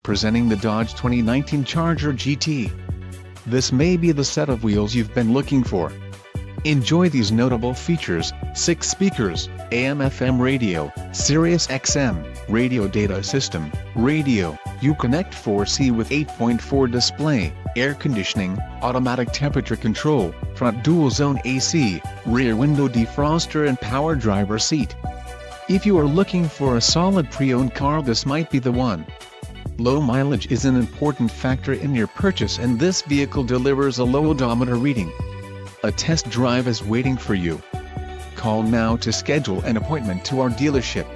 Presenting the Dodge 2019 Charger GT. This may be the set of wheels you've been looking for. Enjoy these notable features: 6 speakers, AM/FM radio, Sirius XM, radio data system, radio, Uconnect 4C with 8.4 display, air conditioning, automatic temperature control, front dual zone AC, rear window defroster and power driver seat. If you are looking for a solid pre-owned car, this might be the one. Low mileage is an important factor in your purchase, and this vehicle delivers a low odometer reading. A test drive is waiting for you. Call now to schedule an appointment to our dealership.